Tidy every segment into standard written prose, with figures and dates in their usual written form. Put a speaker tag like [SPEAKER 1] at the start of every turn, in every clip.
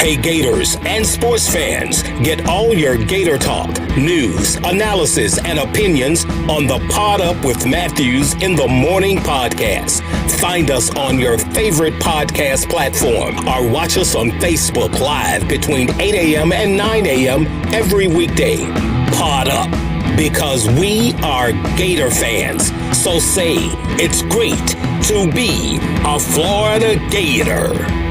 [SPEAKER 1] Hey Gators and sports fans, get all your Gator talk, news, analysis, and opinions on the Pod Up with Matthews in the Morning podcast. Find us on your favorite podcast platform or watch us on Facebook Live between 8 a.m. and 9 a.m. every weekday. Pod Up, because we are Gator fans. So say it's great to be a Florida Gator.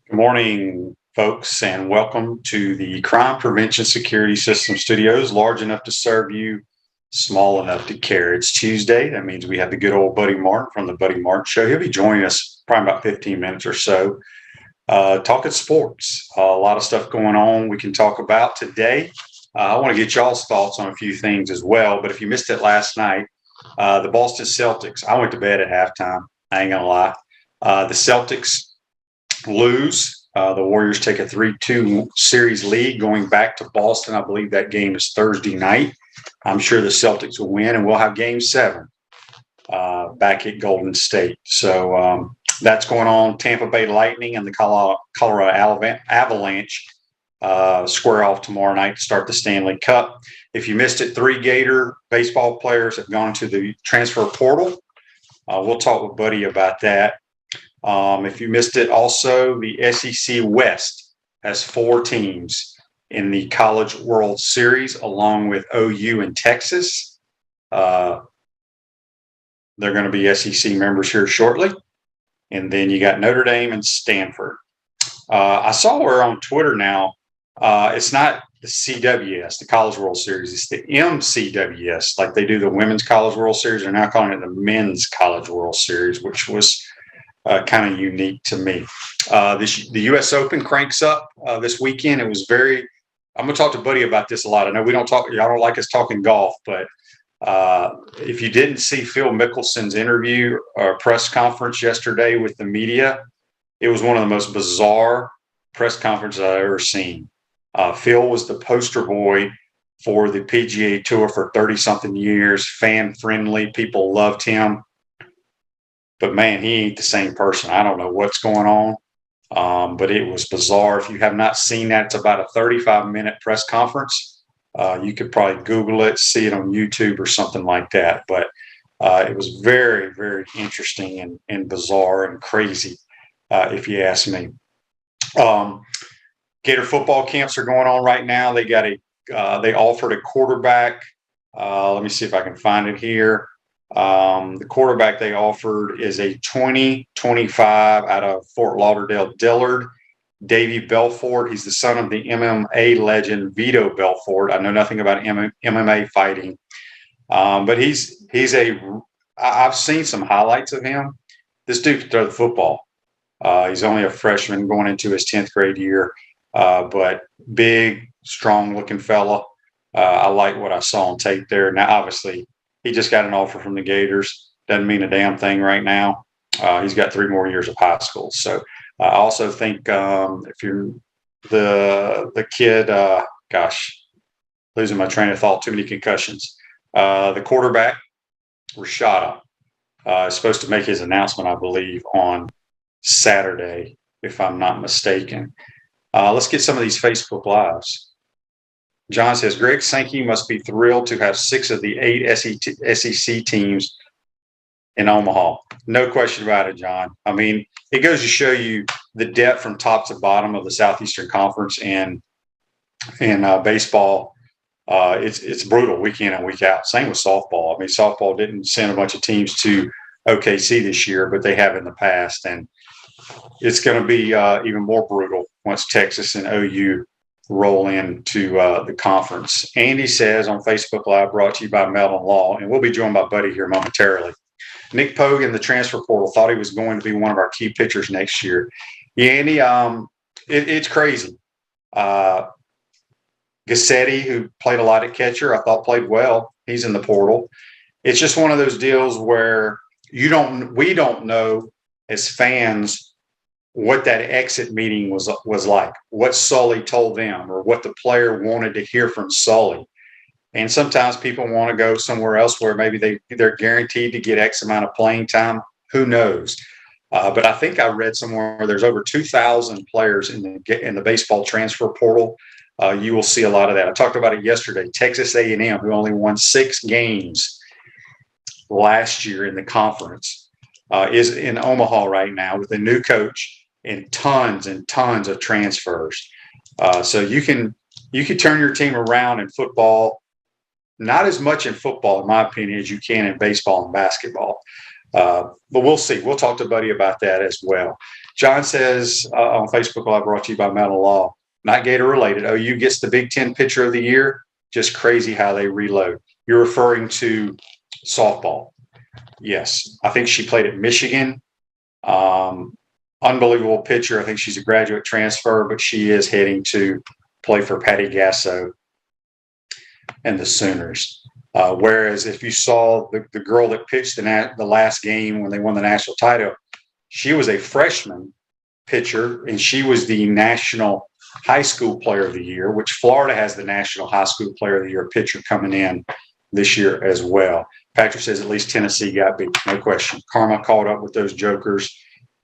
[SPEAKER 2] Good morning, folks, and welcome to the Crime Prevention Security System Studios, large enough to serve you, small enough to care. It's Tuesday. That means we have the good old Buddy Martin from the Buddy Martin Show. He'll be joining us probably about 15 minutes or so, talking sports. A lot of stuff going on we can talk about today. I want to get y'all's thoughts on a few things as well, but if you missed it last night, the Boston Celtics, I went to bed at halftime. I ain't going to lie. The Celtics lose. The Warriors take a 3-2 series lead going back to Boston. I believe that game is Thursday night. I'm sure the Celtics will win, and we'll have Game 7 back at Golden State. So that's going on. Tampa Bay Lightning and the Colorado Avalanche square off tomorrow night to start the Stanley Cup. If you missed it, 3 Gator baseball players have gone to the transfer portal. We'll talk with Buddy about that. If you missed it, also the SEC West has 4 teams in the College World Series, along with OU and Texas. They're going to be SEC members here shortly. And then you got Notre Dame and Stanford. I saw where on Twitter now, it's not the CWS, the College World Series. It's the MCWS, like they do the Women's College World Series. They're now calling it the Men's College World Series, which was kind of unique to me. The U.S. Open cranks up this weekend. It was very. I'm going to talk to Buddy about this a lot. I know we don't talk. Y'all don't like us talking golf, but if you didn't see Phil Mickelson's interview or press conference yesterday with the media, it was one of the most bizarre press conferences I've ever seen. Phil was the poster boy for the PGA Tour for 30-something years. Fan friendly, people loved him. But, man, he ain't the same person. I don't know what's going on, but it was bizarre. If you have not seen that, it's about a 35-minute press conference. You could probably Google it, see it on YouTube or something like that. But it was very, very interesting and bizarre and crazy, if you ask me. Gator football camps are going on right now. They got they offered a quarterback. Let me see if I can find it here. The quarterback they offered is a 2025 out of Fort Lauderdale Dillard, Davy Belfort. He's the son of the MMA legend Vito Belfort. I know nothing about MMA fighting, but I've seen some highlights of him. This dude can throw the football. He's only a freshman going into his 10th grade year, but big, strong-looking fella. I like what I saw on tape there. Now, obviously, he just got an offer from the Gators. Doesn't mean a damn thing right now. He's got 3 more years of high school. So I also think if you're the kid, losing my train of thought, too many concussions. The quarterback, Rashada, is supposed to make his announcement, I believe, on Saturday, if I'm not mistaken. Let's get some of these Facebook Lives. John says, Greg Sankey must be thrilled to have 6 of the 8 SEC teams in Omaha. No question about it, John. I mean, it goes to show you the depth from top to bottom of the Southeastern Conference and baseball. It's brutal week in and week out. Same with softball. I mean, softball didn't send a bunch of teams to OKC this year, but they have in the past. And it's going to be even more brutal once Texas and OU roll into the conference. Andy says on Facebook Live, brought to you by Melvin Law, and we'll be joined by Buddy here momentarily. Nick Pogue in the transfer portal thought he was going to be one of our key pitchers next year. Yeah, Andy, it's crazy. Gassetti, who played a lot at catcher, I thought played well. He's in the portal. It's just one of those deals where we don't know as fans what that exit meeting was like, what Sully told them or what the player wanted to hear from Sully. And sometimes people want to go somewhere else where maybe they're guaranteed to get X amount of playing time. Who knows? But I think I read somewhere there's over 2,000 players in the baseball transfer portal. You will see a lot of that. I talked about it yesterday. Texas A&M, who only won 6 games last year in the conference, is in Omaha right now with a new coach and tons of transfers. So you can turn your team around in football. Not as much in football, in my opinion, as you can in baseball and basketball. But we'll see. We'll talk to Buddy about that as well. John says on Facebook Live, brought to you by Metal Law, not Gator related. OU gets the Big Ten Pitcher of the Year. Just crazy how they reload. You're referring to softball. Yes. I think she played at Michigan. Unbelievable pitcher. I think she's a graduate transfer, but she is heading to play for Patty Gasso and the Sooners. Whereas if you saw the girl that pitched the last game when they won the national title, she was a freshman pitcher, and she was the National High School Player of the Year, which Florida has the National High School Player of the Year pitcher coming in this year as well. Patrick says at least Tennessee got beat, no question. Karma caught up with those jokers,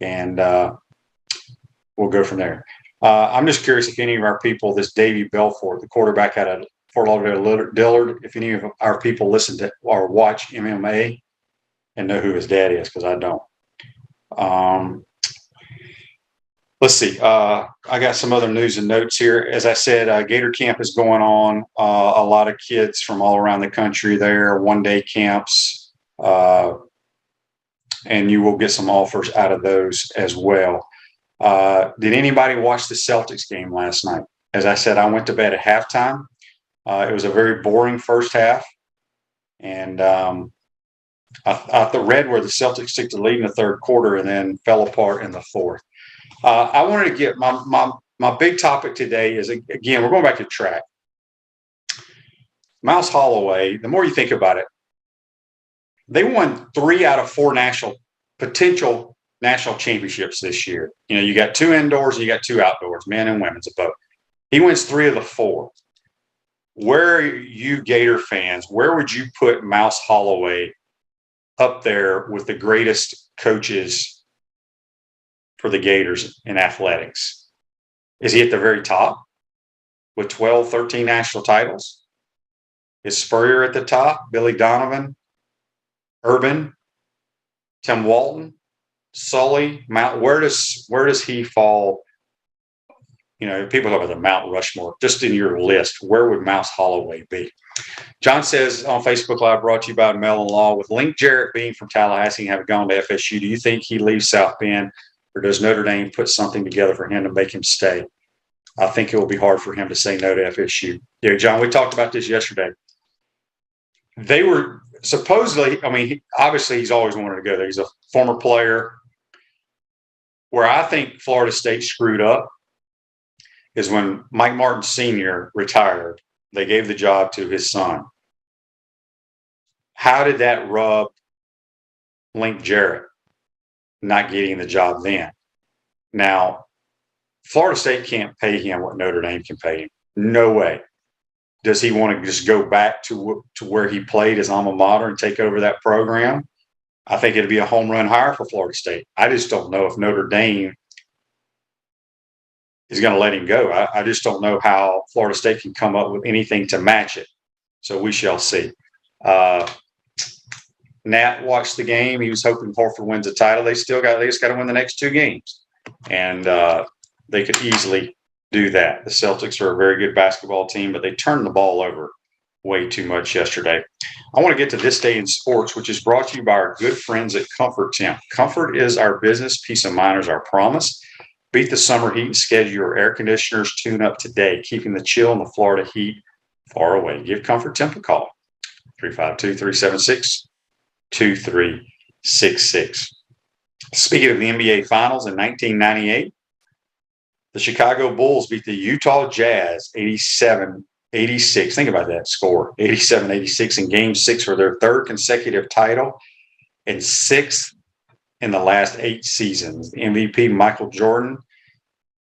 [SPEAKER 2] and we'll go from there. I'm just curious if any of our people, this Davy Belfort, the quarterback out of Fort Lauderdale Dillard, if any of our people listen to or watch MMA and know who his dad is, because I don't. Let's see. I got some other news and notes here. As I said, Gator Camp is going on. A lot of kids from all around the country there, one-day camps, and you will get some offers out of those as well. Did anybody watch the Celtics game last night? As I said, I went to bed at halftime. It was a very boring first half, and I read where the Celtics took the lead in the third quarter and then fell apart in the fourth. I wanted to get my big topic today is, again, we're going back to track. Mouse Holloway, the more you think about it, they won 3 out of 4 potential national championships this year. You know, you got 2 indoors and you got 2 outdoors, men and women's both. He wins 3 of the 4. Where are you Gator fans? Where would you put Mouse Holloway up there with the greatest coaches for the Gators in athletics? Is he at the very top with 12, 13 national titles? Is Spurrier at the top? Billy Donovan, Urban, Tim Walton, Sully, Mount? Where does he fall? You know, people talk about the Mount Rushmore. Just in your list, where would Mouse Holloway be? John says on Facebook Live, brought to you by Mellon Law, with Link Jarrett being from Tallahassee and having gone to FSU, do you think he leaves South Bend, or does Notre Dame put something together for him to make him stay? I think it will be hard for him to say no to FSU. Yeah, John, we talked about this yesterday. They were supposedly, I mean, obviously he's always wanted to go there. He's a former player. Where I think Florida State screwed up is when Mike Martin Sr. retired, they gave the job to his son. How did that rub Link Jarrett not getting the job then? Now, Florida State can't pay him what Notre Dame can pay him. No way. Does he want to just go back to where he played his alma mater and take over that program? I think it'd be a home run hire for Florida State. I just don't know if Notre Dame is going to let him go. I just don't know how Florida State can come up with anything to match it. So we shall see. Nat watched the game. He was hoping Horford wins the title. They just got to win the next 2 games. And they could easily do that. The Celtics are a very good basketball team, but they turned the ball over way too much yesterday. I want to get to this day in sports, which is brought to you by our good friends at Comfort Temp. Comfort is our business. Peace of mind is our promise. Beat the summer heat and schedule your air conditioners tune up today, keeping the chill and the Florida heat far away. Give Comfort Temp a call, 352-376-2366. Speaking of the NBA Finals, in 1998, the Chicago Bulls beat the Utah Jazz 87-86. Think about that score, 87-86 in Game 6 for their 3rd consecutive title and 6th in the last 8 seasons. The MVP, Michael Jordan,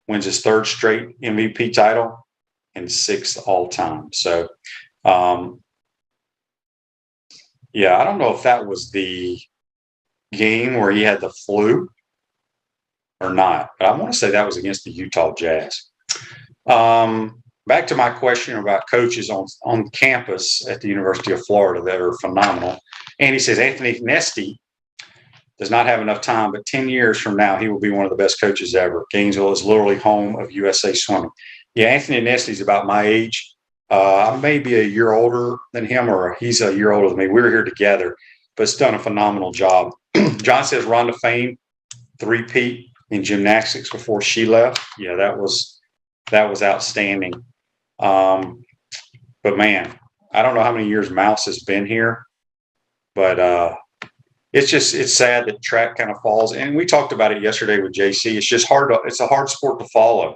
[SPEAKER 2] wins his 3rd straight MVP title and 6th all time. So, yeah, I don't know if that was the game where he had the flu or not. But I want to say that was against the Utah Jazz. Back to my question about coaches on campus at the University of Florida that are phenomenal. And he says Anthony Nesty does not have enough time, but 10 years from now, he will be one of the best coaches ever. Gainesville is literally home of USA Swimming. Yeah, Anthony Nesty's about my age. I may be a year older than him, or he's a year older than me. We were here together, but it's done a phenomenal job. John says Rhonda Fain, three-peat in gymnastics before she left. Yeah, that was outstanding. But man, I don't know how many years Mouse has been here, but it's sad that track kind of falls. And we talked about it yesterday with JC. It's just it's a hard sport to follow.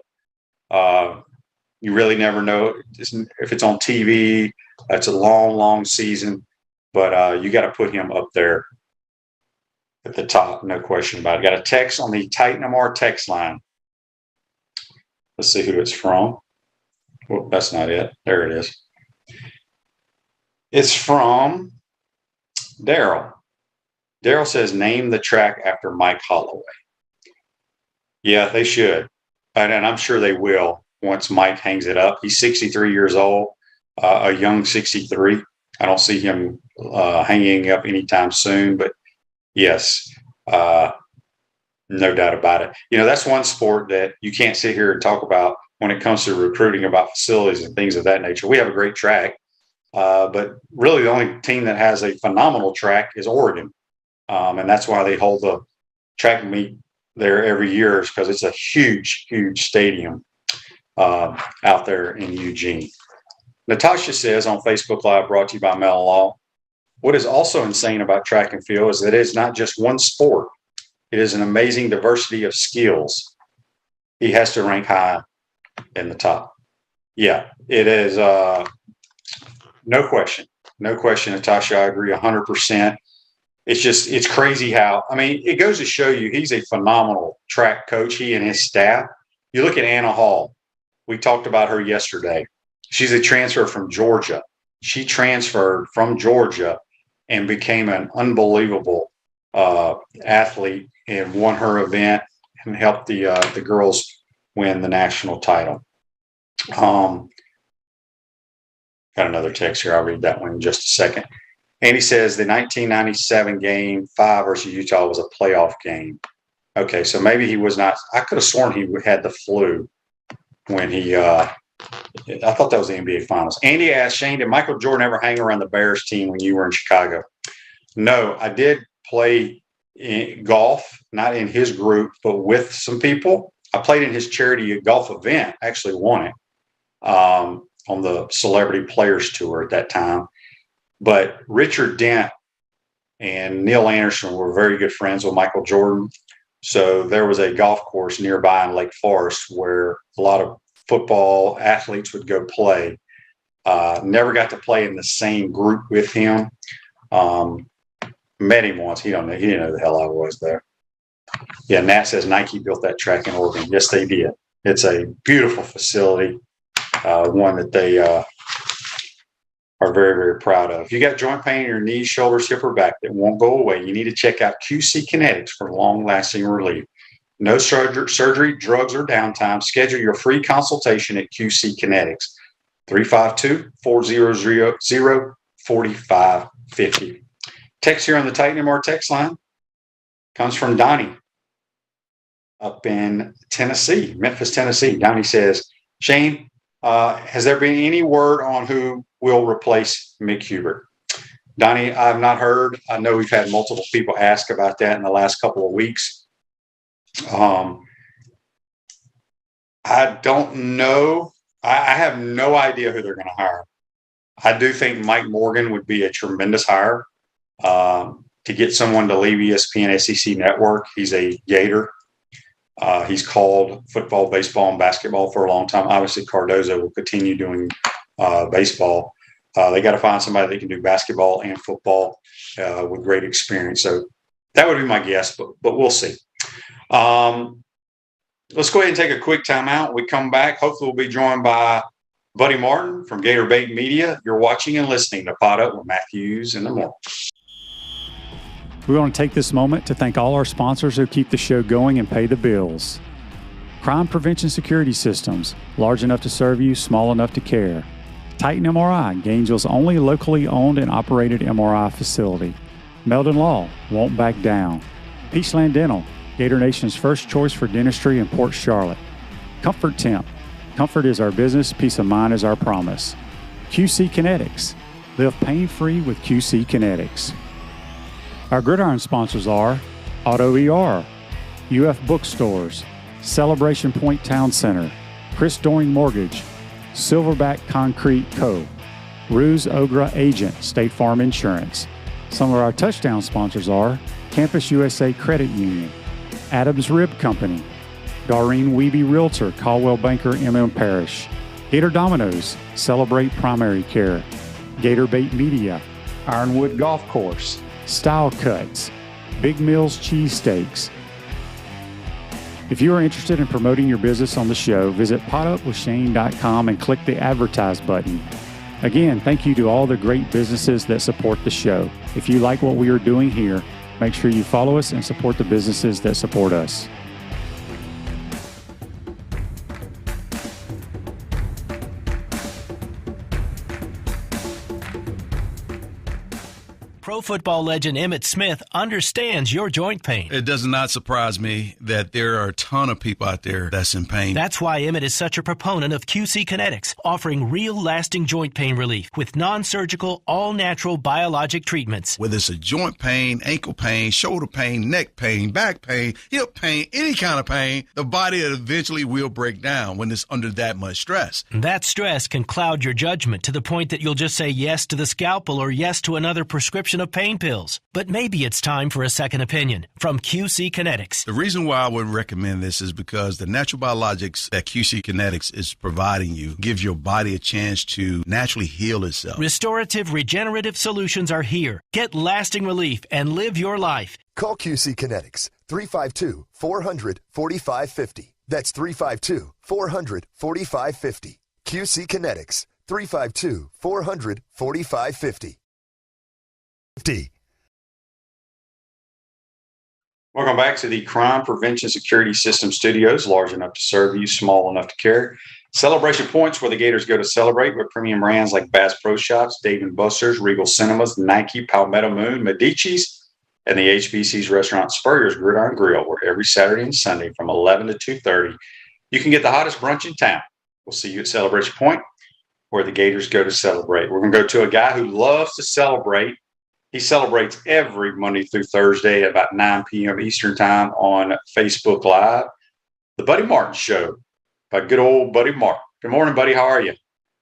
[SPEAKER 2] You really never know if it's on TV. It's a long season, but you got to put him up there at the top, no question about it. Got a text on the Titan MR text line. Let's see who it's from. Well, that's not it. There it is. It's from Daryl. Daryl says, name the track after Mike Holloway. Yeah, they should. And I'm sure they will once Mike hangs it up. He's 63 years old, a young 63. I don't see him hanging up anytime soon, but yes, no doubt about it. You know, that's one sport that you can't sit here and talk about when it comes to recruiting about facilities and things of that nature. We have a great track, but really the only team that has a phenomenal track is Oregon. And that's why they hold the track meet there every year, is because it's a huge stadium out there in Eugene. Natasha says on Facebook Live, brought to you by Mellon Law, what is also insane about track and field is that it's not just one sport. It is an amazing diversity of skills. He has to rank high in the top. Yeah, it is. No question, Natasha. I agree 100%. It's crazy how, I mean, it goes to show you he's a phenomenal track coach, he and his staff. You look at Anna Hall. We talked about her yesterday. She's a transfer from Georgia. She transferred from Georgia and became an unbelievable athlete and won her event and helped the girls win the national title. Got another text here. I'll read that one in just a second. Andy says the 1997 game 5 versus Utah was a playoff game. Okay, so maybe he was not. I could have sworn he had the flu when he I thought that was the NBA Finals. Andy asked, Shane, did Michael Jordan ever hang around the Bears team when you were in Chicago? No, I did play golf, not in his group, but with some people. I played in his charity golf event, actually won it on the Celebrity Players Tour at that time. But Richard Dent and Neil Anderson were very good friends with Michael Jordan. So there was a golf course nearby in Lake Forest where a lot of football athletes would go play. Never got to play in the same group with him. Met him once. He didn't know who the hell I was there. Yeah, Nat says Nike built that track in Oregon. Yes, they did. It's a beautiful facility, one that they are very, very proud of. If you got joint pain in your knees, shoulders, hip, or back that won't go away, you need to check out QC Kinetics for long-lasting relief. No surgery, drugs, or downtime. Schedule your free consultation at QC Kinetics, 352-400-4550. Text here on the Titan MR text line comes from Donnie up in Tennessee, Memphis, Tennessee. Donnie says, Shane, has there been any word on who will replace Mick Hubert? Donnie, I've not heard. I know we've had multiple people ask about that in the last couple of weeks. I don't know. I have no idea who they're going to hire. I do think Mike Morgan would be a tremendous hire to get someone to leave ESPN SEC Network. He's a Gator. He's called football, baseball, and basketball for a long time. Obviously, Cardozo will continue doing baseball. They got to find somebody that can do basketball and football with great experience. So that would be my guess, but we'll see. Let's go ahead and take a quick timeout. We come back. Hopefully, we'll be joined by Buddy Martin from Gator Bait Media. You're watching and listening to Pod Up with Matthews in the Morning.
[SPEAKER 3] We want to take this moment to thank all our sponsors who keep the show going and pay the bills. Crime Prevention Security Systems, large enough to serve you, small enough to care. Titan MRI, Gainesville's only locally owned and operated MRI facility. Meldon Law, won't back down. Peachland Dental, Gator Nation's first choice for dentistry in Port Charlotte. Comfort Temp, comfort is our business, peace of mind is our promise. QC Kinetics, live pain-free with QC Kinetics. Our Gridiron sponsors are Auto ER, UF Bookstores, Celebration Point Town Center, Chris Doring Mortgage, Silverback Concrete Co., Ruse Ogra Agent, State Farm Insurance. Some of our touchdown sponsors are Campus USA Credit Union, Adams Rib Company, Doreen Weeby Realtor, Caldwell Banker, MM Parish, Gator Dominoes, Celebrate Primary Care, Gator Bait Media, Ironwood Golf Course, Style Cuts, Big Mills Cheesesteaks. If you are interested in promoting your business on the show, visit potupwithshane.com and click the advertise button. Again, thank you to all the great businesses that support the show. If you like what we are doing here, make sure you follow us and support the businesses that support us.
[SPEAKER 4] Pro football legend Emmitt Smith understands your joint pain.
[SPEAKER 5] It does not surprise me that there are a ton of people out there that's in pain.
[SPEAKER 4] That's why Emmitt is such a proponent of QC Kinetics, offering real lasting joint pain relief with non-surgical, all-natural biologic treatments.
[SPEAKER 5] Whether it's a joint pain, ankle pain, shoulder pain, neck pain, back pain, hip pain, any kind of pain, the body eventually will break down when it's under that much stress.
[SPEAKER 4] That stress can cloud your judgment to the point that you'll just say yes to the scalpel or yes to another prescription of pain pills. But maybe it's time for a second opinion from QC Kinetics.
[SPEAKER 5] The reason why I would recommend this is because the natural biologics that QC Kinetics is providing you gives your body a chance to naturally heal itself.
[SPEAKER 4] Restorative, regenerative solutions are here. Get lasting relief and live your life.
[SPEAKER 6] Call QC Kinetics 352-400-4550. That's 352-400-4550. QC Kinetics 352-400-4550.
[SPEAKER 2] Welcome back to the Crime Prevention Security System Studios, large enough to serve you, small enough to care. Celebration points where the Gators go to celebrate with premium brands like Bass Pro Shops, Dave & Buster's, Regal Cinemas, Nike, Palmetto Moon, Medici's, and the HBC's restaurant Spurrier's Gridiron Grill, where every Saturday and Sunday from 11 to 2:30, you can get the hottest brunch in town. We'll see you at Celebration Point, where the Gators go to celebrate. We're going to go to a guy who loves to celebrate. He celebrates every Monday through Thursday at about 9 p.m. Eastern Time on Facebook Live. The Buddy Martin Show by good old Buddy Martin. Good morning, buddy. How are you?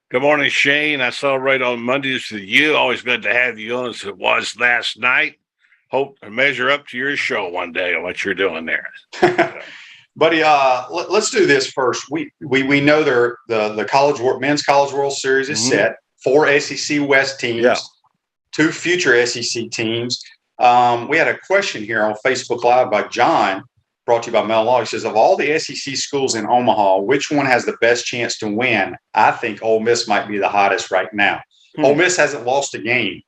[SPEAKER 7] Good morning, Shane. I celebrate on Mondays with you. Always good to have you on as it was last night. Hope to measure up to your show one day on what you're doing there.
[SPEAKER 2] Buddy, let's do this first. We know the men's college World Series is set. 4 SEC West teams. Yeah. 2 future SEC teams. We had a question here on Facebook Live by John, brought to you by Mel Law. He says, of all the SEC schools in Omaha, which one has the best chance to win? I think Ole Miss might be the hottest right now. Ole Miss hasn't lost a game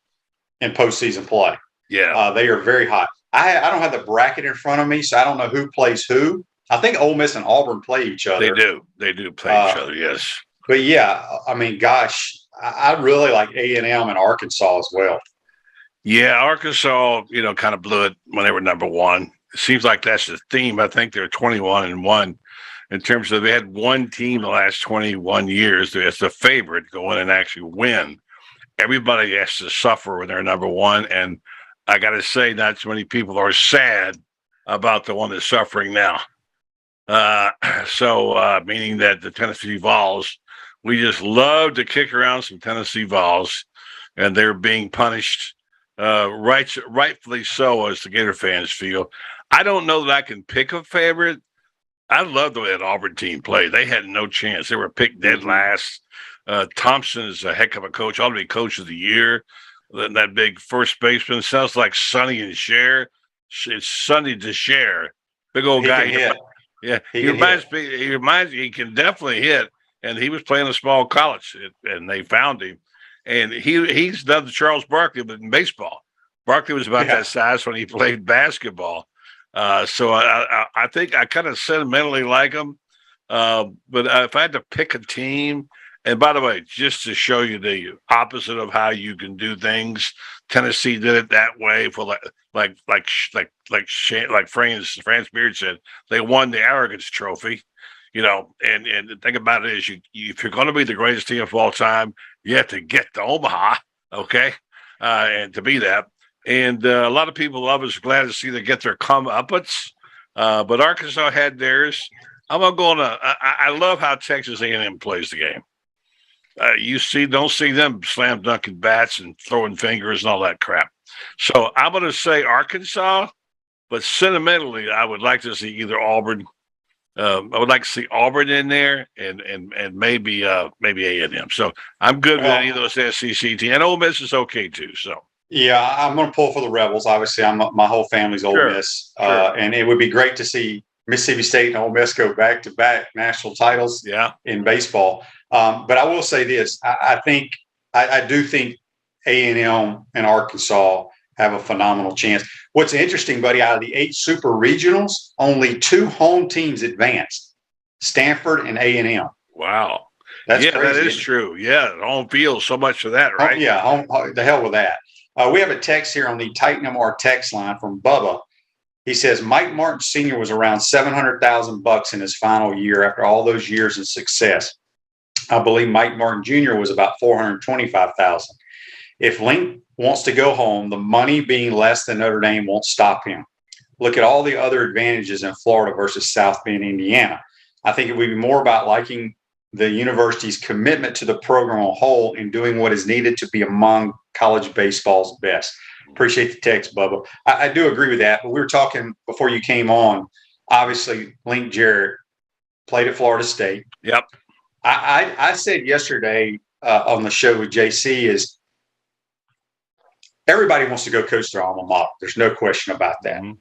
[SPEAKER 2] in postseason play.
[SPEAKER 7] Yeah.
[SPEAKER 2] They are very hot. I don't have the bracket in front of me, so I don't know who plays who. I think Ole Miss and Auburn play each other.
[SPEAKER 7] They do play each other, yes.
[SPEAKER 2] But, yeah, I mean, gosh, I really like A&M and Arkansas as well.
[SPEAKER 7] Yeah, Arkansas, kind of blew it when they were number one. It seems like that's the theme. I think they're 21-1 in terms of they had one team the last 21 years that's the favorite to go in and actually win. Everybody has to suffer when they're number one. And I got to say, not too many people are sad about the one that's suffering now. Meaning that the Tennessee Vols, we just love to kick around some Tennessee Vols, and they're being punished, rightfully so, as the Gator fans feel. I don't know that I can pick a favorite. I love the way that Auburn team played. They had no chance. They were picked dead last. Thompson is a heck of a coach. Ought to be coach of the year. That big first baseman sounds like Sonny and Cher. It's Sonny to Cher. Big old guy. Yeah, he reminds me. He can definitely hit. And he was playing a small college, and they found him. And he's done the Charles Barkley, but in baseball. Barkley was about
[SPEAKER 2] Yeah.
[SPEAKER 7] that size when he played basketball. So I think I kind of sentimentally like him. But if I had to pick a team, and by the way, just to show you the opposite of how you can do things, Tennessee did it that way for like Franz Beard said, they won the Arrogance Trophy. And the thing about it is, if you're going to be the greatest team of all time, you have to get to Omaha, okay, and to be that. And a lot of people love us, glad to see they get their comeuppance. But Arkansas had theirs. I'm going to. I love how Texas A&M plays the game. Don't see them slam dunking bats and throwing fingers and all that crap. So I'm going to say Arkansas, but sentimentally, I would like to see either Auburn. I would like to see Auburn in there and maybe A&M. So I'm good with any of those SEC teams. And Ole Miss is okay too. So.
[SPEAKER 2] Yeah, I'm going to pull for the Rebels. Obviously, my whole family's Ole Miss, and it would be great to see Mississippi State and Ole Miss go back-to-back national titles in baseball. But I will say this: I do think A&M and Arkansas have a phenomenal chance. What's interesting, buddy, out of the 8 super regionals, only 2 home teams advanced: Stanford and A&M.
[SPEAKER 7] Wow,
[SPEAKER 2] that's crazy.
[SPEAKER 7] That is true. Yeah, home field, so much for that, right?
[SPEAKER 2] The hell with that. We have a text here on the Titan MR text line from Bubba. He says Mike Martin Sr. was around $700,000 in his final year after all those years of success. I believe Mike Martin Jr. was about $425,000. If Link wants to go home, the money being less than Notre Dame won't stop him. Look at all the other advantages in Florida versus South Bend, Indiana. I think it would be more about liking the university's commitment to the program on whole and doing what is needed to be among college baseball's best. Appreciate the text, Bubba. I do agree with that, but we were talking before you came on. Obviously, Link Jarrett played at Florida State.
[SPEAKER 7] Yep.
[SPEAKER 2] I said yesterday on the show with JC is everybody wants to go coach their alma mater. There's no question about that. Mm-hmm.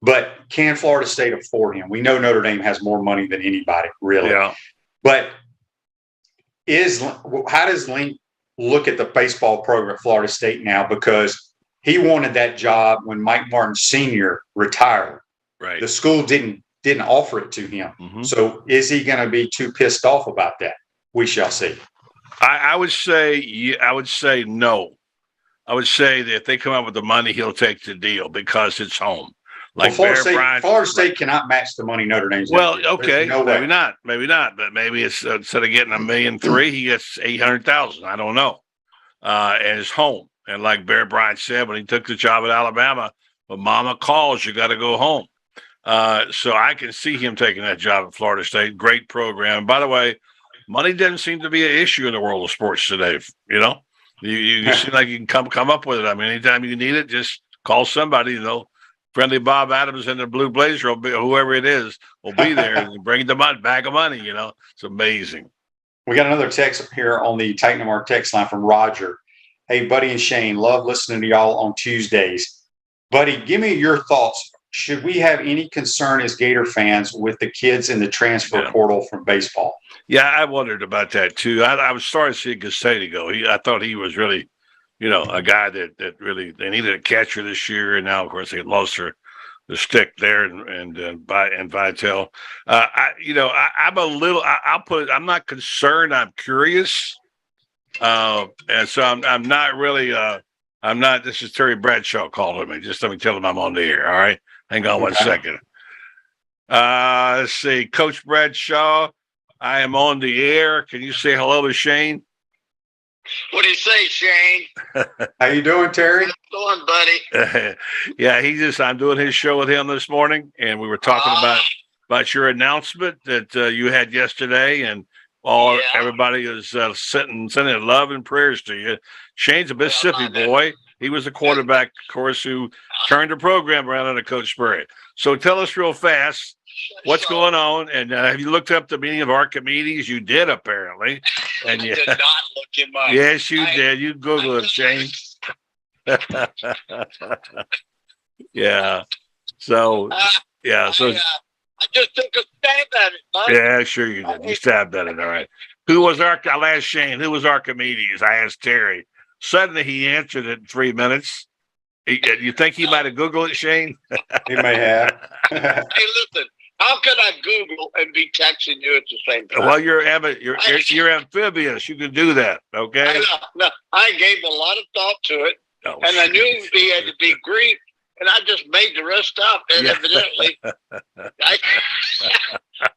[SPEAKER 2] But can Florida State afford him? We know Notre Dame has more money than anybody, really.
[SPEAKER 7] Yeah.
[SPEAKER 2] But how does Link look at the baseball program at Florida State now? Because he wanted that job when Mike Martin Sr. retired.
[SPEAKER 7] Right.
[SPEAKER 2] The school didn't offer it to him. Mm-hmm. So is he going to be too pissed off about that? We shall see.
[SPEAKER 7] I would say no. I would say that if they come up with the money, he'll take the deal because it's home. Like
[SPEAKER 2] Florida State cannot match the money Notre Dame's.
[SPEAKER 7] Well, okay, maybe not, but maybe it's instead of getting $1.3 million, he gets $800,000. I don't know. And it's home. And like Bear Bryant said when he took the job at Alabama, when Mama calls, you got to go home. So I can see him taking that job at Florida State. Great program. By the way, money doesn't seem to be an issue in the world of sports today. You seem like you can come up with it. I mean, anytime you need it, just call somebody. Friendly Bob Adams in the blue blazer, whoever it is, will be there and bring the bag of money. It's amazing.
[SPEAKER 2] We got another text here on the Titan MR text line from Roger. Hey, Buddy and Shane, love listening to y'all on Tuesdays. Buddy, give me your thoughts. Should we have any concern as Gator fans with the kids in the transfer portal from baseball?
[SPEAKER 7] Yeah, I wondered about that too. I was starting to see Gasseti go. I thought he was really, a guy that really they needed a catcher this year, and now of course they lost the stick there and Vitale. I'm a little. I'll put it. I'm not concerned. I'm curious, and so I'm not really. I'm not. This is Terry Bradshaw calling me. Just let me tell him I'm on the air. All right. Hang on 1 second. Let's see. Coach Bradshaw, I am on the air. Can you say hello to Shane?
[SPEAKER 8] What do you say, Shane?
[SPEAKER 2] How you doing, Terry?
[SPEAKER 8] How you doing, buddy?
[SPEAKER 7] Yeah, I'm doing his show with him this morning, and we were talking about your announcement that you had yesterday, and everybody is sending love and prayers to you. Shane's a Mississippi boy. He was the quarterback, of course, who turned the program around under Coach Spurrier. So tell us real fast what's going on. And have you looked up the meaning of Archimedes? You did, apparently. And
[SPEAKER 8] I did not look him up.
[SPEAKER 7] Yes, you did. You Google it, Shane. Yeah. So, yeah. So
[SPEAKER 8] I just took a stab at it, bud.
[SPEAKER 7] Yeah, sure you did. You stabbed at it. All right. I'll ask Shane, who was Archimedes? I asked Terry. Suddenly he answered it in 3 minutes. You think he might have Googled it, Shane?
[SPEAKER 2] He may have.
[SPEAKER 8] Hey, listen. How can I Google and be texting you at the same time?
[SPEAKER 7] Well, you're amphibious. You can do that, okay?
[SPEAKER 8] I know. No, I gave a lot of thought to it,
[SPEAKER 7] Oh,
[SPEAKER 8] and I knew he had to be Greek, and I just made the rest up. And evidently,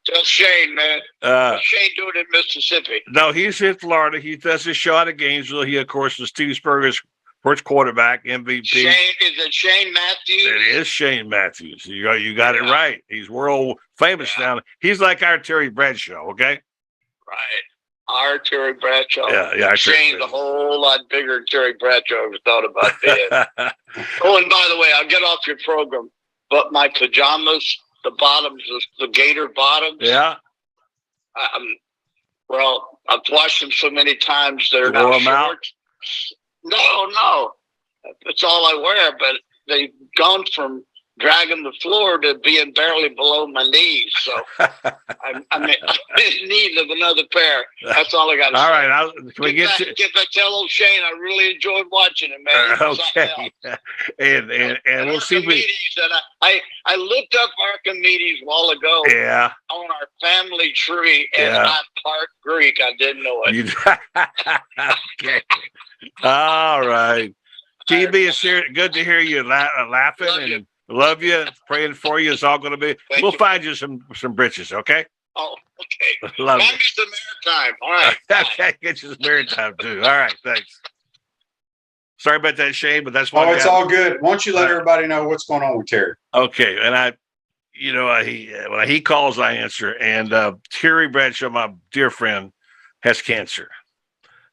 [SPEAKER 8] tell Shane, man. What's Shane doing in Mississippi?
[SPEAKER 7] No, he's in Florida. He does his show out of Gainesville. He, of course, is Steve Spurrier's first quarterback, MVP.
[SPEAKER 8] Is it Shane Matthews?
[SPEAKER 7] It is Shane Matthews. You got it right. He's world famous now. He's like our Terry Bradshaw, okay?
[SPEAKER 8] Right. Our Terry Bradshaw.
[SPEAKER 7] Yeah.
[SPEAKER 8] Shane's a whole lot bigger than Terry Bradshaw ever thought about that. Oh, and by the way, I'll get off your program, but my pajamas, the bottoms, the Gator bottoms.
[SPEAKER 7] Yeah.
[SPEAKER 8] Well, I've washed them so many times they're
[SPEAKER 7] Wore
[SPEAKER 8] now
[SPEAKER 7] them out?
[SPEAKER 8] short. No. That's all I wear, but they've gone from dragging the floor to being barely below my knees. So I'm in need of another pair. That's all I got to say.
[SPEAKER 7] All right. Can we get to
[SPEAKER 8] tell old Shane I really enjoyed watching him, man.
[SPEAKER 7] okay. And we'll see if we.
[SPEAKER 8] I looked up Archimedes a while ago.
[SPEAKER 7] Yeah.
[SPEAKER 8] On our family tree, and I'm part Greek. I didn't know it.
[SPEAKER 7] Okay. All right. TB, it's good to hear you laughing and love you. Praying for you. It's all going to be. We'll find you some britches, okay?
[SPEAKER 8] Oh, okay.
[SPEAKER 7] Love
[SPEAKER 8] Find me some maritime. All right.
[SPEAKER 7] Okay, get you some maritime too. All right, thanks. Sorry about that, Shane, but that's why.
[SPEAKER 2] Oh, it's all good. Why don't you let everybody know what's going on with Terry?
[SPEAKER 7] Okay, and when he calls, I answer. And Terry Bradshaw, my dear friend, has cancer.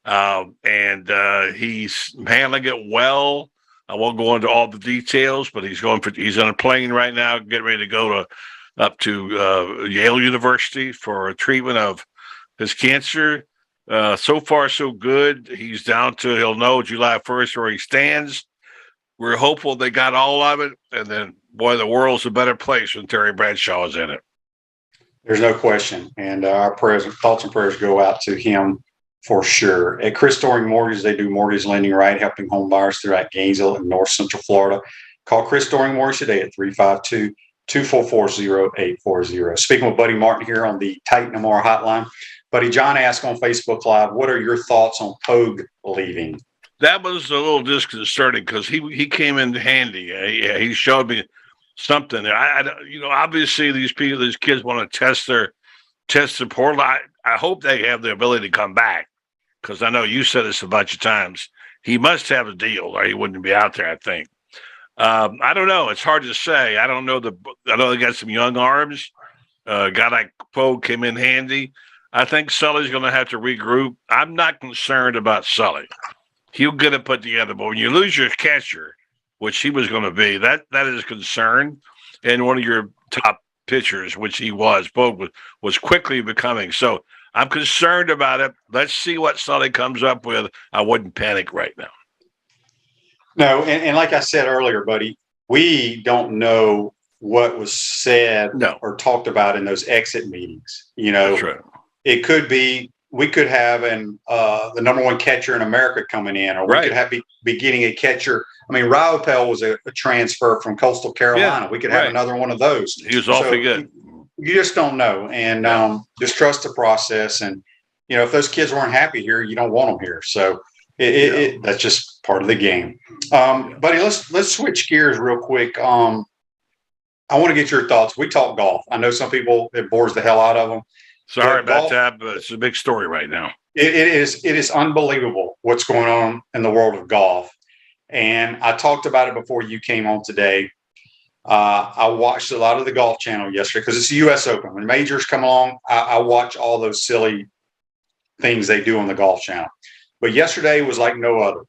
[SPEAKER 7] And he's handling it well. I won't go into all the details, but he's on a plane right now, getting ready to go up to Yale University for a treatment of his cancer. So far, so good. He's down to, he'll know July 1st where he stands. We're hopeful they got all of it. And then, boy, the world's a better place when Terry Bradshaw is in it.
[SPEAKER 2] There's no question. And our thoughts and prayers go out to him for sure. At Chris Storing Mortgage, they do mortgage lending right, helping home buyers throughout Gainesville and North Central Florida. Call Chris Storing Mortgage today at 352-244-0840. Speaking with Buddy Martin here on the Titan MR hotline. Buddy, John asked on Facebook Live, what are your thoughts on Pogue leaving?
[SPEAKER 7] That was a little disconcerting because he came in handy. He showed me something. Obviously these kids want to test the portal. I hope they have the ability to come back because I know you said this a bunch of times. He must have a deal or he wouldn't be out there, I think. I don't know. It's hard to say. I don't know. I know they got some young arms. A guy like Pogue came in handy. I think Sully's going to have to regroup. I'm not concerned about Sully. He'll get it put together. But when you lose your catcher, which he was going to be, that is a concern. And one of your top pitchers, which he was, Pogue was quickly becoming. So I'm concerned about it. Let's see what Sully comes up with. I wouldn't panic right now.
[SPEAKER 2] No, and like I said earlier, buddy, we don't know what was said or talked about in those exit meetings.
[SPEAKER 7] That's right.
[SPEAKER 2] It could be we could have the number one catcher in America coming in, or we could be getting a catcher. I mean, Raupel was a transfer from Coastal Carolina. We could have another one of those.
[SPEAKER 7] He was awfully good.
[SPEAKER 2] You just don't know, and just trust the process. And if those kids weren't happy here, you don't want them here. So that's just part of the game. Buddy, let's switch gears real quick. I want to get your thoughts. We talk golf. I know some people, it bores the hell out of them.
[SPEAKER 7] Sorry about that, but it's a big story right now.
[SPEAKER 2] It is unbelievable what's going on in the world of golf. And I talked about it before you came on today. I watched a lot of the Golf Channel yesterday because it's the U.S. Open. When majors come along, I watch all those silly things they do on the Golf Channel. But yesterday was like no other.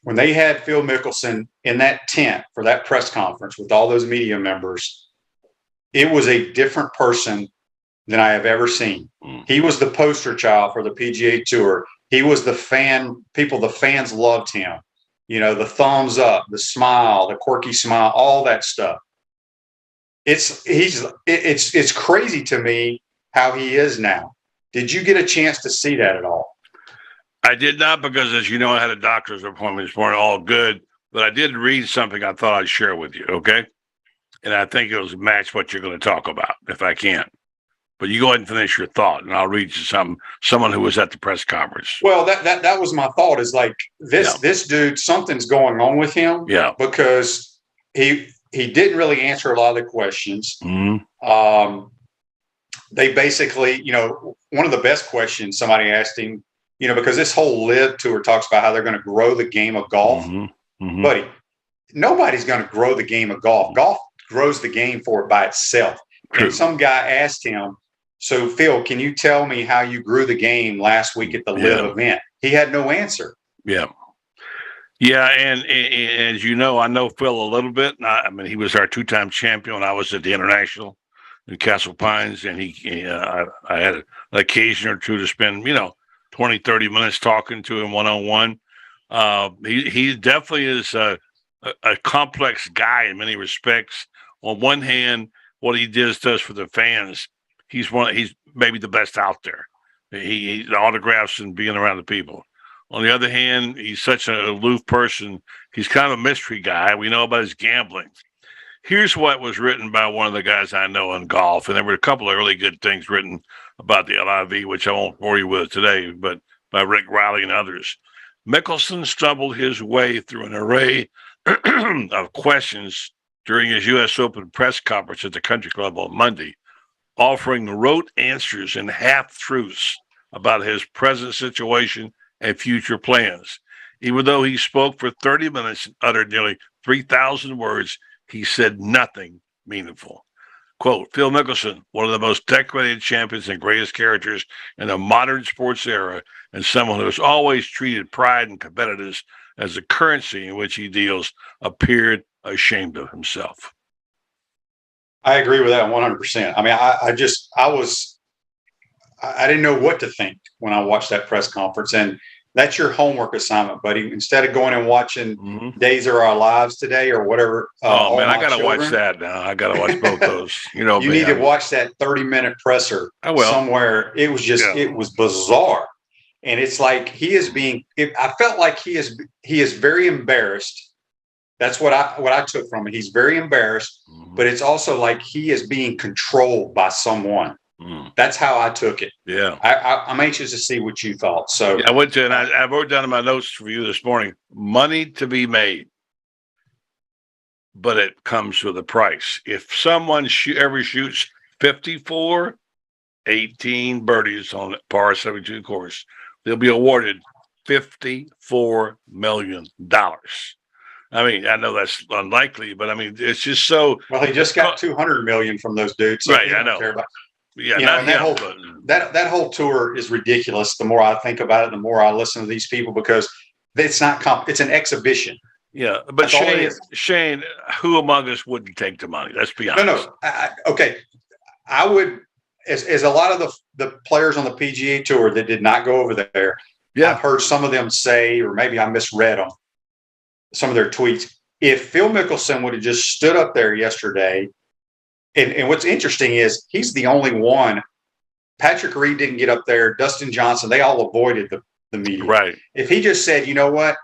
[SPEAKER 2] When they had Phil Mickelson in that tent for that press conference with all those media members, it was a different person than I have ever seen. He was the poster child for the PGA Tour. He was the fans loved him. The thumbs up, the smile, the quirky smile, all that stuff. It's crazy to me how he is now. Did you get a chance to see that at all?
[SPEAKER 7] I did not because, as you know, I had a doctor's appointment this morning, all good. but I did read something I thought I'd share with you, okay? And I think it'll match what you're going to talk about, if I can. But you go ahead and finish your thought, and I'll read you someone who was at the press conference.
[SPEAKER 2] Well, that was my thought. Is like this dude, something's going on with him.
[SPEAKER 7] Yeah,
[SPEAKER 2] because he didn't really answer a lot of the questions.
[SPEAKER 7] Mm-hmm.
[SPEAKER 2] They basically, one of the best questions somebody asked him, because this whole Live Tour talks about how they're going to grow the game of golf.
[SPEAKER 7] Mm-hmm. Mm-hmm.
[SPEAKER 2] Buddy, nobody's going to grow the game of golf. Golf grows the game for it by itself.
[SPEAKER 7] True.
[SPEAKER 2] And some guy asked him, so Phil, can you tell me how you grew the game last week at the Live event? He had no answer.
[SPEAKER 7] Yeah. Yeah, and as you know, I know Phil a little bit. I mean, he was our 2-time champion. I was at the International in Castle Pines, and I had an occasion or two to spend, 20, 30 minutes talking to him one-on-one. He definitely is a complex guy in many respects. On one hand, what he does for the fans, he's maybe the best out there. He autographs and being around the people. On the other hand, he's such an aloof person. He's kind of a mystery guy. We know about his gambling. Here's what was written by one of the guys I know in golf, and there were a couple of really good things written about the LIV, which I won't bore you with today, but by Rick Riley and others. Mickelson stumbled his way through an array of questions during his U.S. Open press conference at the Country Club on Monday, offering rote answers and half-truths about his present situation and future plans. Even though he spoke for 30 minutes and uttered nearly 3,000 words, he said nothing meaningful. Quote, Phil Mickelson, one of the most decorated champions and greatest characters in the modern sports era, and someone who has always treated pride and competitiveness as the currency in which he deals, appeared ashamed of himself.
[SPEAKER 2] I agree with that 100%. I mean, I didn't know what to think when I watched that press conference. And that's your homework assignment, buddy. Instead of going and watching Days of Our Lives today or whatever.
[SPEAKER 7] Oh, man, I got to watch that now. I got to watch both those. You
[SPEAKER 2] need to watch that 30-minute presser somewhere. It was just, It was bizarre. And it's like I felt like he is very embarrassed. That's what I took from it. He's very embarrassed, but it's also like he is being controlled by someone. That's how I took it.
[SPEAKER 7] Yeah.
[SPEAKER 2] I'm anxious to see what you thought. So
[SPEAKER 7] I went to, and I wrote down in my notes for you this morning, money to be made, but it comes with a price. If someone ever shoots 54, 18 birdies on par 72 course, they'll be awarded $54 million. I mean, I know that's unlikely, but I mean, it's just so.
[SPEAKER 2] Well, he just got $200 million from those dudes. So
[SPEAKER 7] right, I know. Yeah,
[SPEAKER 2] that whole tour is ridiculous. The more I think about it, the more I listen to these people, because it's not it's an exhibition.
[SPEAKER 7] Yeah, but Shane, who among us wouldn't take the money? Let's be honest.
[SPEAKER 2] No. Okay, I would. As a lot of the players on the PGA Tour that did not go over there, I've heard some of them say, or maybe I misread them, some of their tweets. If Phil Mickelson would have just stood up there yesterday. And what's interesting is he's the only one. Patrick Reed didn't get up there. Dustin Johnson, they all avoided the media.
[SPEAKER 7] Right.
[SPEAKER 2] If he just said, you know what?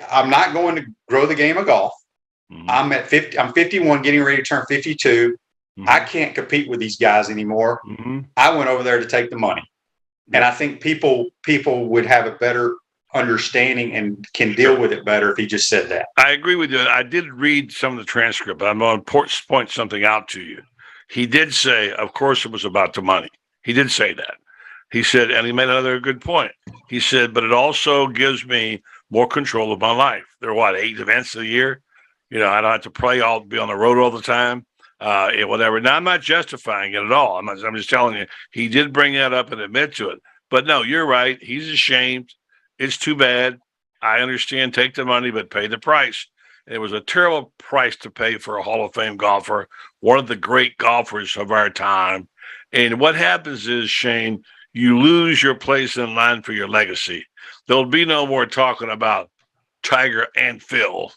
[SPEAKER 2] I'm not going to grow the game of golf. I'm at 50. I'm 51, getting ready to turn 52. I can't compete with these guys anymore. I went over there to take the money. And I think people would have a better understanding and can deal with it better if he just said that.
[SPEAKER 7] I agree with you. I did read some of the transcript, but I'm going to point something out to you. He did say, of course, it was about the money. He did say that. He said, and he made another good point. He said, but it also gives me more control of my life. There are 8 events a year. I don't have to be on the road all the time. Whatever. Now, I'm not justifying it at all. I'm just telling you, he did bring that up and admit to it. But no, you're right. He's ashamed. It's too bad. I understand. Take the money, but pay the price. It was a terrible price to pay for a Hall of Fame golfer, one of the great golfers of our time. And what happens is, Shane, you lose your place in line for your legacy. There'll be no more talking about Tiger and Phil.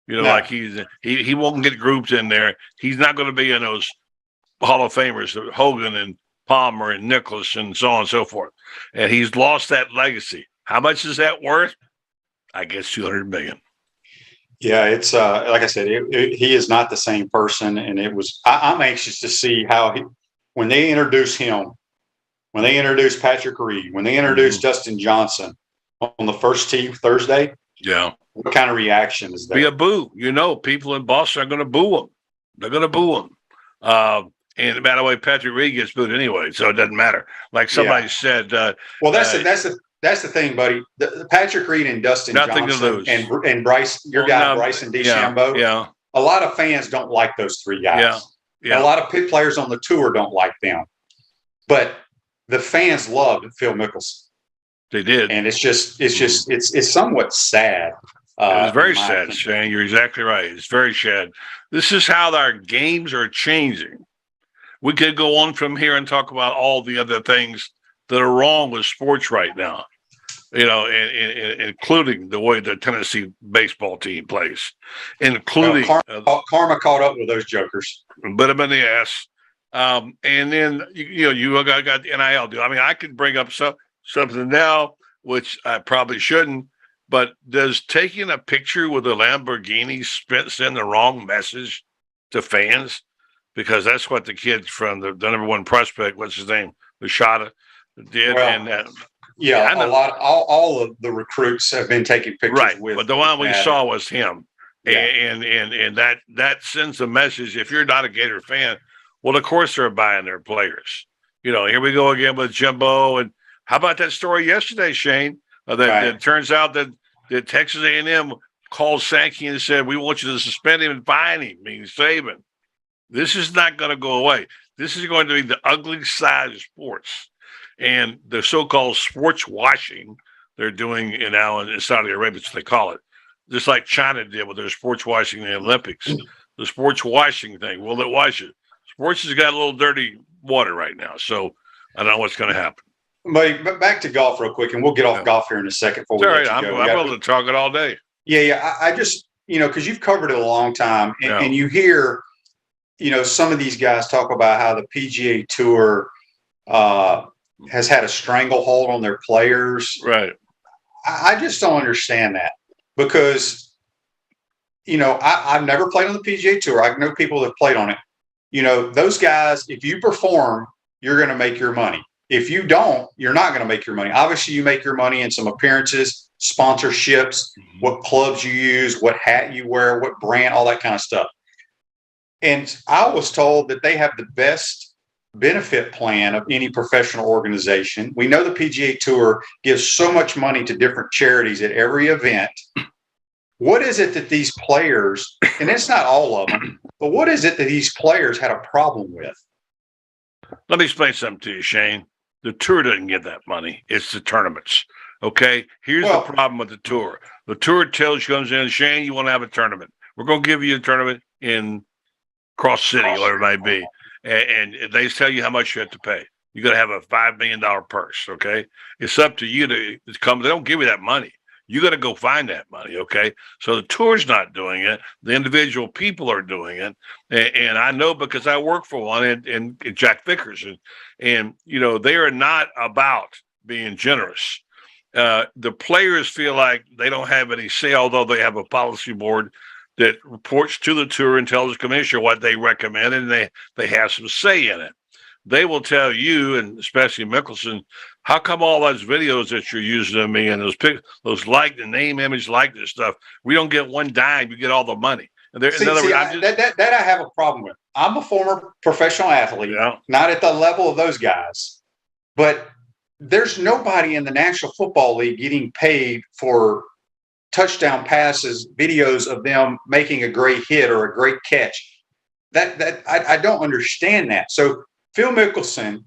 [SPEAKER 7] Like he won't get grouped in there. He's not going to be in those Hall of Famers, Hogan and Palmer and Nicklaus and so on and so forth. And he's lost that legacy. How much is that worth? I guess 200 million.
[SPEAKER 2] Yeah, it's like I said, he is not the same person, and it was. I'm anxious to see how when they introduce him, when they introduce Patrick Reed, when they introduce Dustin Johnson on the first tee Thursday.
[SPEAKER 7] Yeah,
[SPEAKER 2] what kind of reaction is there?
[SPEAKER 7] Be a boo. People in Boston are going to boo him. They're going to boo him. And by the way, Patrick Reed gets booed anyway, so it doesn't matter. Like somebody said.
[SPEAKER 2] Well, that's the thing, buddy. The Patrick Reed and Dustin
[SPEAKER 7] nothing
[SPEAKER 2] Johnson
[SPEAKER 7] to lose.
[SPEAKER 2] and Bryce, Bryson DeChambeau.
[SPEAKER 7] Yeah.
[SPEAKER 2] A lot of fans don't like those three guys. Yeah. A lot of pit players on the tour don't like them. But the fans loved Phil Mickelson.
[SPEAKER 7] They did.
[SPEAKER 2] And it's somewhat sad.
[SPEAKER 7] It was very sad, Shane. You're exactly right. It's very sad. This is how our games are changing. We could go on from here and talk about all the other things that are wrong with sports right now, including the way the Tennessee baseball team plays, including
[SPEAKER 2] karma caught up with those jokers.
[SPEAKER 7] Bit them in the ass. And then, you got the NIL deal. I mean, I could bring up something now, which I probably shouldn't, but does taking a picture with a Lamborghini send the wrong message to fans? Because that's what the kid from the number one prospect, what's his name, Lashada, did.
[SPEAKER 2] Well, all of the recruits have been taking pictures with.
[SPEAKER 7] But the one we saw was him. Yeah. And that sends a message. If you're not a Gator fan, well, of course they're buying their players. Here we go again with Jimbo. And how about that story yesterday, Shane? That it turns out that Texas A&M called Sankey and said, we want you to suspend him and fine him, meaning Saban. This is not going to go away. This is going to be the ugly side of sports. And the so-called sports washing they're doing now in Saudi Arabia, so they call it, just like China did with their sports washing in the Olympics. The sports washing thing, will it wash it? Sports has got a little dirty water right now, so I don't know what's going to happen.
[SPEAKER 2] But back to golf real quick, and we'll get off golf here in a second.
[SPEAKER 7] I'm able to talk it all day.
[SPEAKER 2] Yeah. I just, because you've covered it a long time, and you hear, some of these guys talk about how the PGA Tour has had a stranglehold on their players.
[SPEAKER 7] Right.
[SPEAKER 2] I just don't understand that because, I've never played on the PGA Tour. I know people that have played on it. Those guys, if you perform, you're going to make your money. If you don't, you're not going to make your money. Obviously, you make your money in some appearances, sponsorships, what clubs you use, what hat you wear, what brand, all that kind of stuff. And I was told that they have the best benefit plan of any professional organization. We know the PGA Tour gives so much money to different charities at every event. What is it that these players, and it's not all of them, but what is it that these players had a problem with?
[SPEAKER 7] Let me explain something to you, Shane. The tour doesn't get that money. It's the tournaments. Okay? Here's the problem with the tour. The tour tells you, comes in, Shane, you want to have a tournament. We're going to give you a tournament in Cross City, whatever it might be. And they tell you how much you have to pay. You got to have a $5 million purse, okay? It's up to you to come. They don't give you that money. You got to go find that money, okay? So the tour's not doing it. The individual people are doing it. And I know because I work for one and Jack Vickers. And they are not about being generous. The players feel like they don't have any say, although they have a policy board that reports to the tour and tells the commissioner what they recommend, and they have some say in it. They will tell you, and especially Mickelson, how come all those videos that you're using of me and those the name, image, likeness stuff, we don't get one dime, you get all the money. And
[SPEAKER 2] that I have a problem with. I'm a former professional athlete, not at the level of those guys, but there's nobody in the National Football League getting paid for touchdown passes, videos of them making a great hit or a great catch. I don't understand that. So Phil Mickelson,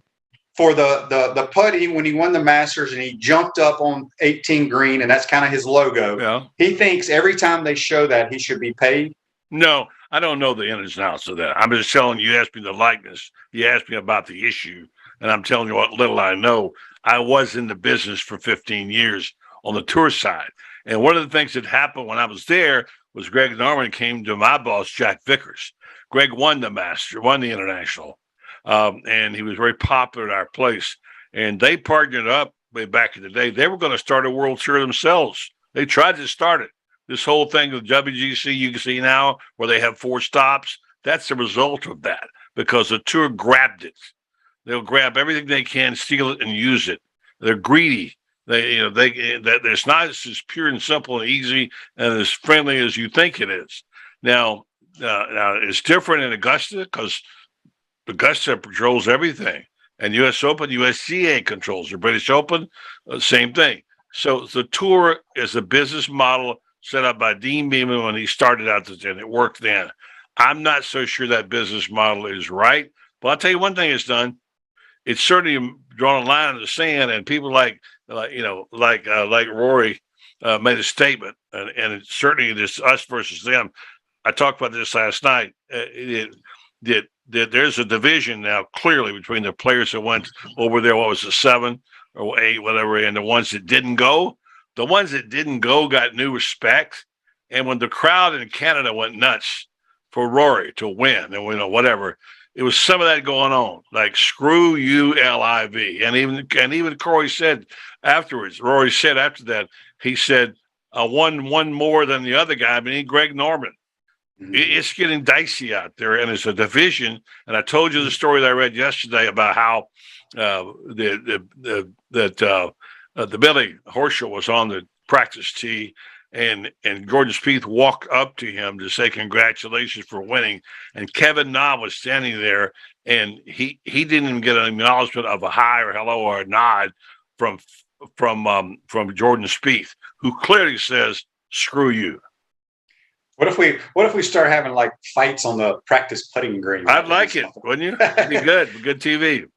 [SPEAKER 2] for the putty when he won the Masters and he jumped up on 18 green, and that's kind of his logo.
[SPEAKER 7] Yeah.
[SPEAKER 2] He thinks every time they show that he should be paid.
[SPEAKER 7] No, I don't know the ins and outs of that. I'm just telling you, asked me the likeness. You asked me about the issue, and I'm telling you what little I know. I was in the business for 15 years on the tour side. And one of the things that happened when I was there was Greg Norman came to my boss, Jack Vickers. Greg won the Master, won the International. And he was very popular at our place. And they partnered up way back in the day. They were going to start a world tour themselves They tried to start it. This whole thing with WGC you can see now where they have 4 stops, that's the result of that because the tour grabbed it. They'll grab everything they can, steal it, and use it. They're greedy. It's not as pure and simple and easy and as friendly as you think it is. Now it's different in Augusta because Augusta controls everything, and U.S. Open, USGA controls. The British Open, same thing. So the tour is a business model set up by Dean Beeman when he started out this, and it worked then. I'm not so sure that business model is right, but I'll tell you one thing it's done. It's certainly drawn a line in the sand, and people like Rory made a statement, and it's certainly this us versus them. I talked about this last night. There's a division now clearly between the players that went over there. What was the 7 or 8, whatever, and the ones that didn't go. The ones that didn't go got new respect, and when the crowd in Canada went nuts for Rory to win, and whatever. It was some of that going on, like screw you, LIV. And even Corey said afterwards, Rory said after that, he said, one more than the other guy, I mean, Greg Norman. Mm-hmm. It's getting dicey out there, and it's a division. And I told you the story that I read yesterday about how the Billy Horschel was on the practice tee, and Jordan Spieth walked up to him to say congratulations for winning, and Kevin Na was standing there, and he didn't even get an acknowledgement of a hi or hello or a nod from Jordan Spieth, who clearly says screw you.
[SPEAKER 2] What if we start having like fights on the practice putting green?
[SPEAKER 7] I'd like it, wouldn't you? It'd be good TV.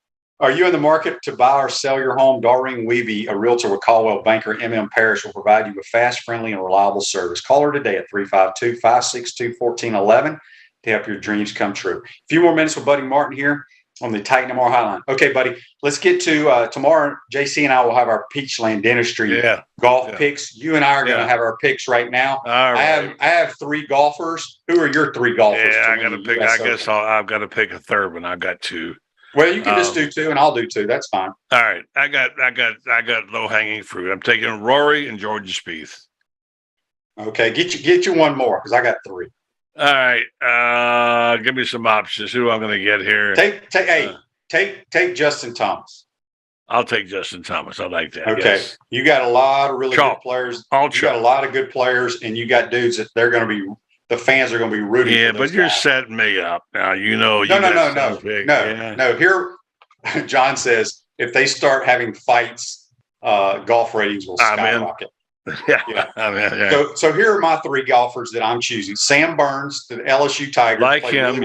[SPEAKER 2] Are you in the market to buy or sell your home? Doreen Weavy, a realtor with Caldwell Banker MM Parish, will provide you with fast, friendly, and reliable service. Call her today at 352-562-1411 to help your dreams come true. A few more minutes with Buddy Martin here on the Titan MR Highline. Okay, buddy, let's get to tomorrow. JC and I will have our Peachland Dentistry golf picks. You and I are going to have our picks right now.
[SPEAKER 7] All right.
[SPEAKER 2] I have 3 golfers. Who are your 3 golfers?
[SPEAKER 7] Yeah, I got to pick. I guess I've got to pick a third one. I've got 2.
[SPEAKER 2] Well, you can just do 2, and I'll do 2. That's fine.
[SPEAKER 7] All right, I got low hanging fruit. I'm taking Rory and Jordan Spieth.
[SPEAKER 2] Okay, get you one more because I got 3.
[SPEAKER 7] All right, give me some options. Who am I going to get here?
[SPEAKER 2] Take Justin Thomas.
[SPEAKER 7] I'll take Justin Thomas. I like that.
[SPEAKER 2] Okay,
[SPEAKER 7] yes.
[SPEAKER 2] You got a lot of really good players. You got a lot of good players, and you got dudes that they're going to be. The fans are going to be rooting.
[SPEAKER 7] Yeah,
[SPEAKER 2] for those
[SPEAKER 7] but you're
[SPEAKER 2] guys.
[SPEAKER 7] setting me up now. No.
[SPEAKER 2] Here, John says if they start having fights, golf ratings will skyrocket.
[SPEAKER 7] Yeah.
[SPEAKER 2] So here are my 3 golfers that I'm choosing: Sam Burns, the LSU Tiger,
[SPEAKER 7] like him,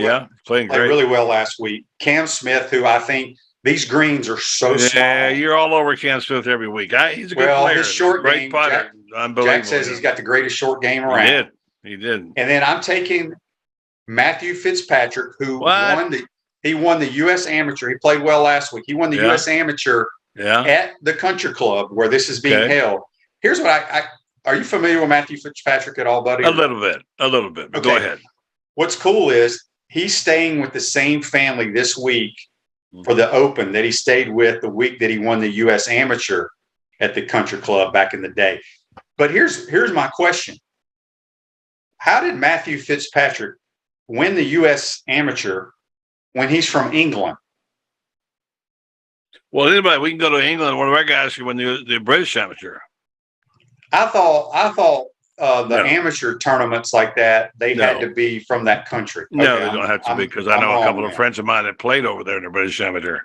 [SPEAKER 7] playing great,
[SPEAKER 2] really well last week. Cam Smith, who I think these greens are so small.
[SPEAKER 7] Yeah, you're all over Cam Smith every week. He's a good player.
[SPEAKER 2] His short
[SPEAKER 7] great
[SPEAKER 2] game,
[SPEAKER 7] putter. Unbelievable.
[SPEAKER 2] Jack says he's got the greatest short game around.
[SPEAKER 7] He did.
[SPEAKER 2] And then I'm taking Matthew Fitzpatrick, who won the U.S. Amateur. He played well last week. He won the U.S. Amateur at the Country Club where this is being held. Here's what are you familiar with Matthew Fitzpatrick at all, buddy?
[SPEAKER 7] A little bit. Okay. Go ahead.
[SPEAKER 2] What's cool is he's staying with the same family this week for the Open that he stayed with the week that he won the U.S. Amateur at the Country Club back in the day. But here's my question. How did Matthew Fitzpatrick win the U.S. Amateur when he's from England?
[SPEAKER 7] Well, we can go to England. One of our guys can win the British Amateur.
[SPEAKER 2] I thought amateur tournaments like that, they had to be from that country.
[SPEAKER 7] No, they don't have to be, because I know a couple of friends of mine that played over there in the British Amateur.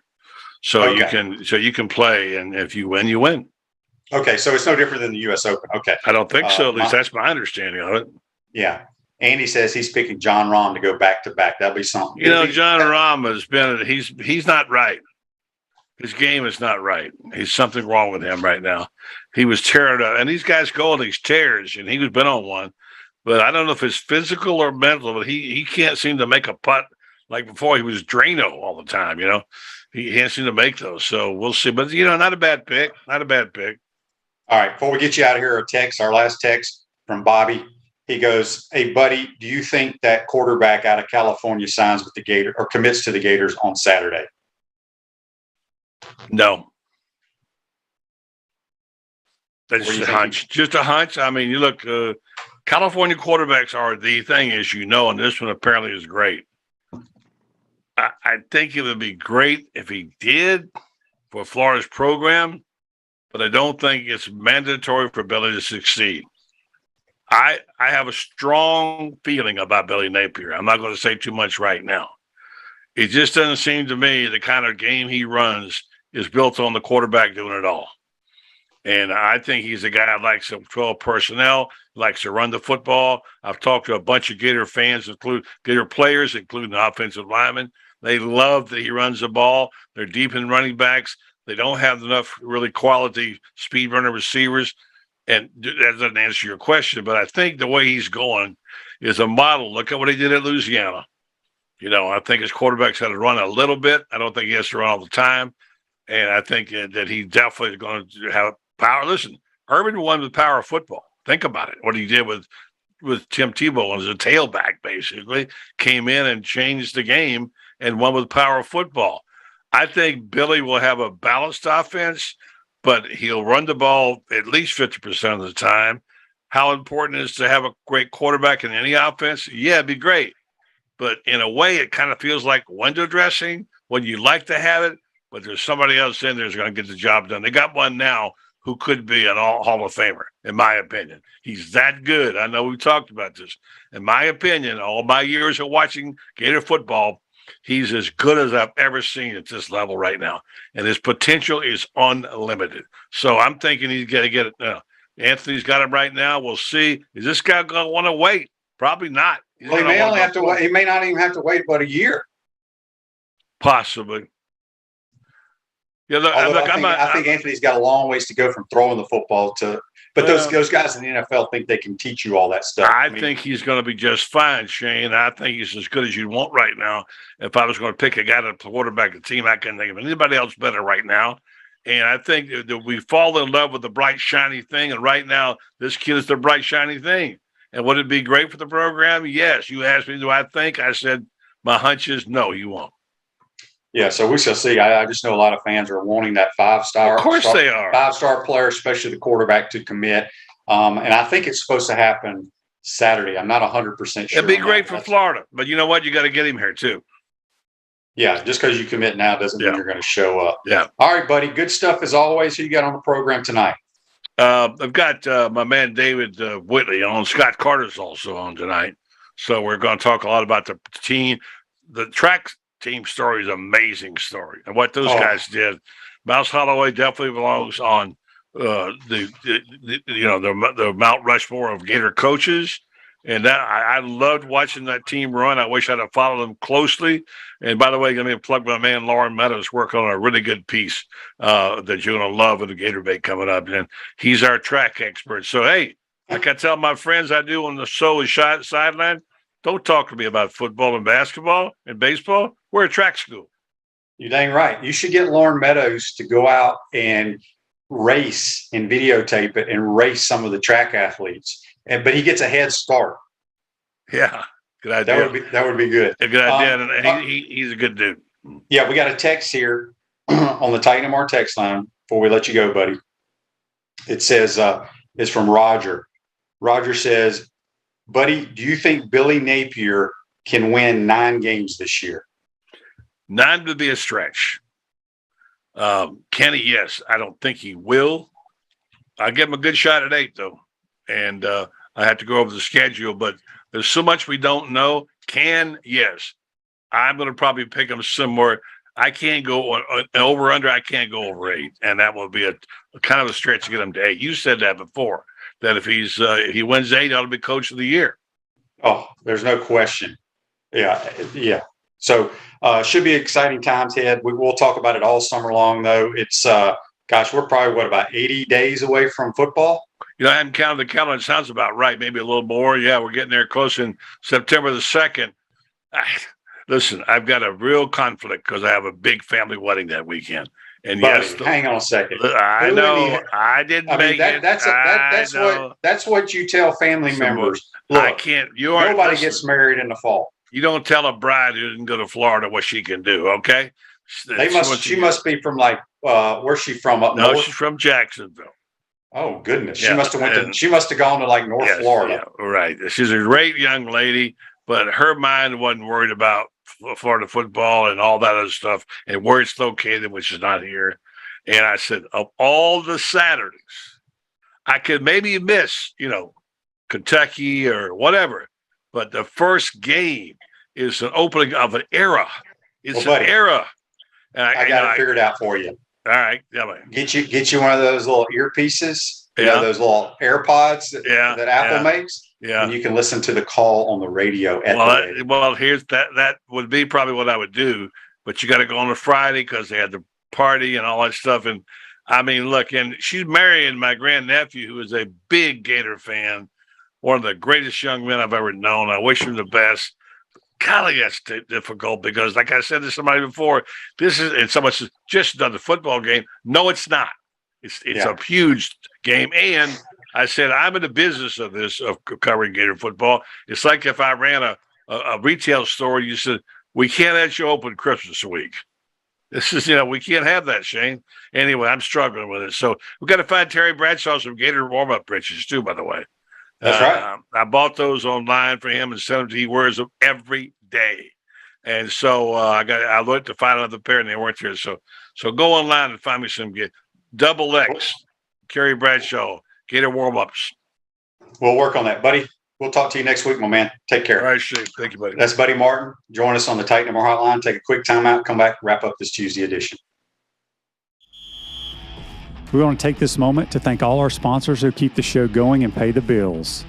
[SPEAKER 7] So you can play, and if you win, you win. Okay, so it's no different than the U.S. Open. Okay. I don't think so. At least that's my understanding of it. Yeah. Andy says he's picking John Rahm to go back-to-back. That'll be something. John Rahm has been – he's not right. His game is not right. He's something wrong with him right now. He was tearing up. And these guys go on these tears, and he was been on one. But I don't know if it's physical or mental, but he can't seem to make a putt like before. He was Drano all the time, He can't seem to make those. So we'll see. But, not a bad pick. Not a bad pick. All right. Before we get you out of here, our last text from Bobby. He goes, hey, buddy, do you think that quarterback out of California signs with the Gators or commits to the Gators on Saturday? No. That's just a hunch. Just a hunch. I mean, you look, California quarterbacks are the thing, as you know, and this one apparently is great. I think it would be great if he did for Florida's program, but I don't think it's mandatory for Billy to succeed. I have a strong feeling about Billy Napier. I'm not going to say too much right now. It just doesn't seem to me the kind of game he runs is built on the quarterback doing it all. And I think he's a guy that likes to control personnel, likes to run the football. I've talked to a bunch of Gator fans, Gator players, including the offensive linemen. They love that he runs the ball. They're deep in running backs. They don't have enough really quality speed runner receivers. And that doesn't answer your question, but I think the way he's going is a model. Look at what he did at Louisiana. You know, I think his quarterback's had to run a little bit. I don't think he has to run all the time. And I think that he definitely is going to have power. Listen, Urban won with power of football. Think about it. What he did with Tim Tebow as a tailback, basically, came in and changed the game and won with power of football. I think Billy will have a balanced offense, but he'll run the ball at least 50% of the time. How important it is to have a great quarterback in any offense? Yeah, it'd be great. But in a way, it kind of feels like window dressing when you like to have it, but there's somebody else in there who's going to get the job done. They got one now who could be an Hall of Famer, in my opinion. He's that good. I know we've talked about this. In my opinion, all my years of watching Gator football, he's as good as I've ever seen at this level right now. And his potential is unlimited. So I'm thinking he's going to get it now. Anthony's got him right now. We'll see. Is this guy going to want to wait? Probably not.
[SPEAKER 2] Well, he may only have to wait. He may not even have to wait but a year.
[SPEAKER 7] Possibly. Yeah, look,
[SPEAKER 2] I think Anthony's got a long ways to go from throwing the football to. But those guys in the NFL think they can teach you all that stuff.
[SPEAKER 7] I think he's going to be just fine, Shane. I think he's as good as you'd want right now. If I was going to pick a guy to quarterback a team, I couldn't think of anybody else better right now. And I think that we fall in love with the bright, shiny thing. And right now, this kid is the bright, shiny thing. And would it be great for the program? Yes. You asked me, do I think? I said, my hunch is no, you won't.
[SPEAKER 2] Yeah, so we shall see. I just know a lot of fans are wanting that five-star.
[SPEAKER 7] Of course they are.
[SPEAKER 2] Five-star player, especially the quarterback, to commit. And I think it's supposed to happen Saturday. I'm not 100% sure.
[SPEAKER 7] It'd be great for Florida. But you know what? You got to get him here, too.
[SPEAKER 2] Yeah, just because you commit now doesn't mean you're going to show up.
[SPEAKER 7] Yeah.
[SPEAKER 2] All right, buddy. Good stuff as always. Who you got on the program tonight?
[SPEAKER 7] I've got my man David Whitley on. Scott Carter's also on tonight. So we're going to talk a lot about the team. The track team story is an amazing story. And what those guys did. Mouse Holloway definitely belongs on the Mount Rushmore of Gator coaches. And that I loved watching that team run. I wish I'd have followed them closely. And by the way, let me plug my man Lauren Meadows working on a really good piece that you're going to love with the Gator Bait coming up. And he's our track expert. So, hey, like I tell my friends I do on the show and sideline, don't talk to me about football and basketball and baseball. We're a track school.
[SPEAKER 2] You're dang right. You should get Lauren Meadows to go out and race and videotape it and race some of the track athletes. But he gets a head start.
[SPEAKER 7] Yeah, good idea.
[SPEAKER 2] That would be good.
[SPEAKER 7] A good idea, and he's a good dude.
[SPEAKER 2] Yeah, we got a text here on the Titan MR text line before we let you go, buddy. It says it's from Roger. Roger says, "Buddy, do you think Billy Napier can win 9 games this year?"
[SPEAKER 7] 9 would be a stretch. Can he? Yes. I don't think he will. I'll give him a good shot at 8, though. And I have to go over the schedule, but there's so much we don't know. Yes. I'm going to probably pick him somewhere. I can't go over under. I can't go over 8, and that will be a kind of a stretch to get him to 8. You said that before, that if he wins 8, that'll be coach of the year.
[SPEAKER 2] Oh, there's no question. Yeah. So should be exciting times ahead. We'll talk about it all summer long, though. It's we're probably about 80 days away from football.
[SPEAKER 7] I haven't counted the calendar. It sounds about right. Maybe a little more. Yeah, we're getting there close in September the 2nd. Listen, I've got a real conflict because I have a big family wedding that weekend. And
[SPEAKER 2] buddy, hang on a second.
[SPEAKER 7] I know. I didn't make it.
[SPEAKER 2] That's what you tell family members. Look,
[SPEAKER 7] I can't.
[SPEAKER 2] Nobody gets married in the fall.
[SPEAKER 7] You don't tell a bride who didn't go to Florida what she can do, okay?
[SPEAKER 2] She must be from where's she from up north?
[SPEAKER 7] No, she's from Jacksonville.
[SPEAKER 2] Oh goodness,
[SPEAKER 7] Yeah,
[SPEAKER 2] she must have she must have gone to like North Florida.
[SPEAKER 7] Yeah, right. She's a great young lady, but her mind wasn't worried about Florida football and all that other stuff and where it's located, which is not here. And I said, of all the Saturdays, I could maybe miss, Kentucky or whatever, but the first game is an opening of an era. It's an era. And
[SPEAKER 2] I got it figured out for you.
[SPEAKER 7] All right, yeah, man.
[SPEAKER 2] Get you one of those little earpieces. Those little AirPods that Apple makes.
[SPEAKER 7] Yeah.
[SPEAKER 2] And you can listen to the call on the radio at the radio.
[SPEAKER 7] Well, here's that would be probably what I would do, but you got to go on a Friday because they had the party and all that stuff. And I mean, look, and she's marrying my grandnephew, who is a big Gator fan, one of the greatest young men I've ever known. I wish him the best. Golly, that's difficult because, like I said to somebody before, this is, and someone says, just another football game. No, it's not. It's a huge game. And I said, I'm in the business of this, of covering Gator football. It's like if I ran a retail store, you said, we can't let you open Christmas week. This is, we can't have that, Shane. Anyway, I'm struggling with it. So we've got to find Terry Bradshaw some Gator warm-up breeches too, by the way.
[SPEAKER 2] That's right.
[SPEAKER 7] I bought those online for him and sent them to he wears them every day. And so I looked to find another pair and they weren't here. So go online and find me some double X, Terry Bradshaw, Gator warm-ups.
[SPEAKER 2] We'll work on that, buddy. We'll talk to you next week, my man. Take care.
[SPEAKER 7] All right, Shane. Thank you, buddy.
[SPEAKER 2] That's Buddy Martin. Join us on the Titan MR Hotline. Take a quick timeout. Come back. Wrap up this Tuesday edition.
[SPEAKER 3] We want to take this moment to thank all our sponsors who keep the show going and pay the bills.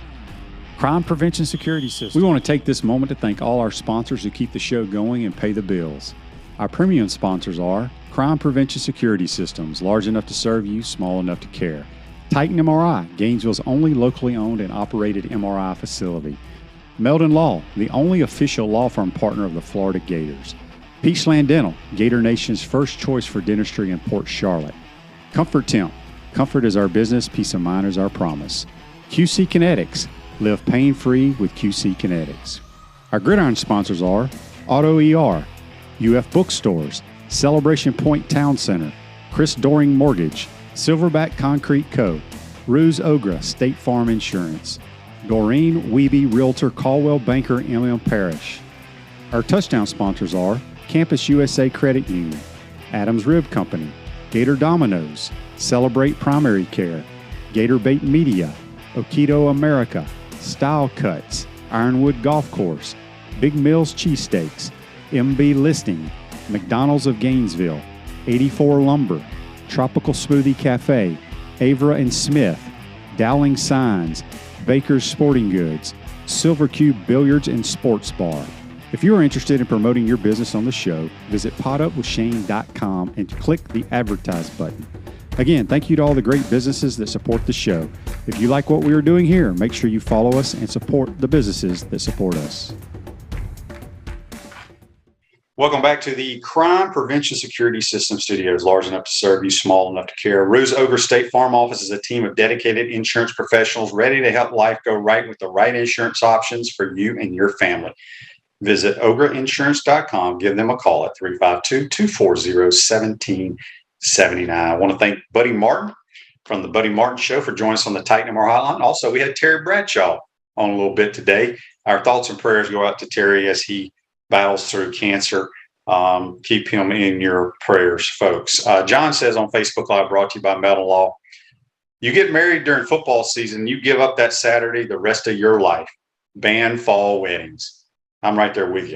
[SPEAKER 3] Crime Prevention Security Systems. We want to take this moment to thank all our sponsors who keep the show going and pay the bills. Our premium sponsors are Crime Prevention Security Systems, large enough to serve you, small enough to care. Titan MRI, Gainesville's only locally owned and operated MRI facility. Meldon Law, the only official law firm partner of the Florida Gators. Peachland Dental, Gator Nation's first choice for dentistry in Port Charlotte. Comfort Temp, comfort is our business, peace of mind is our promise. QC Kinetics, live pain-free with QC Kinetics. Our gridiron sponsors are Auto ER, UF Bookstores, Celebration Point Town Center, Chris Doring Mortgage, Silverback Concrete Co., Ruse Ogra State Farm Insurance, Doreen Wiebe Realtor Caldwell Banker M.M. Parish. Our touchdown sponsors are Campus USA Credit Union, Adams Rib Company, Gator Dominoes, Celebrate Primary Care, Gator Bait Media, Okido America, Style Cuts, Ironwood Golf Course, Big Mills Cheesesteaks, MB Listing, McDonald's of Gainesville, 84 Lumber, Tropical Smoothie Cafe, Avra and Smith, Dowling Signs, Baker's Sporting Goods, Silver Cube Billiards and Sports Bar. If you are interested in promoting your business on the show, visit potupwithshane.com and click the Advertise button. Again, thank you to all the great businesses that support the show. If you like what we are doing here, make sure you follow us and support the businesses that support us.
[SPEAKER 2] Welcome back to the Crime Prevention Security System Studios, large enough to serve you, small enough to care. Ruse Ogre State Farm Office is a team of dedicated insurance professionals ready to help life go right with the right insurance options for you and your family. Visit ograinsurance.com. Give them a call at 352-240-1779. I want to thank Buddy Martin from the Buddy Martin Show for joining us on the Titan MR Hotline. Also, we had Terry Bradshaw on a little bit today. Our thoughts and prayers go out to Terry as he battles through cancer. Keep him in your prayers, folks. John says on Facebook Live, brought to you by Meldon Law, you get married during football season, you give up that Saturday the rest of your life. Ban fall weddings. I'm right there with you.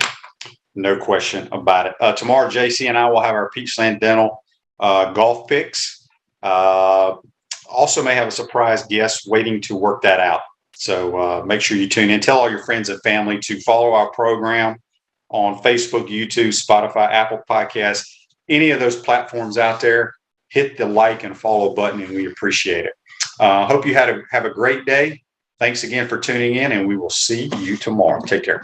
[SPEAKER 2] No question about it. Tomorrow, JC and I will have our Peachland Dental golf picks. Also may have a surprise guest waiting to work that out. So make sure you tune in. Tell all your friends and family to follow our program on Facebook, YouTube, Spotify, Apple Podcasts, any of those platforms out there. Hit the like and follow button, and we appreciate it. Hope you have a great day. Thanks again for tuning in, and we will see you tomorrow. Take care.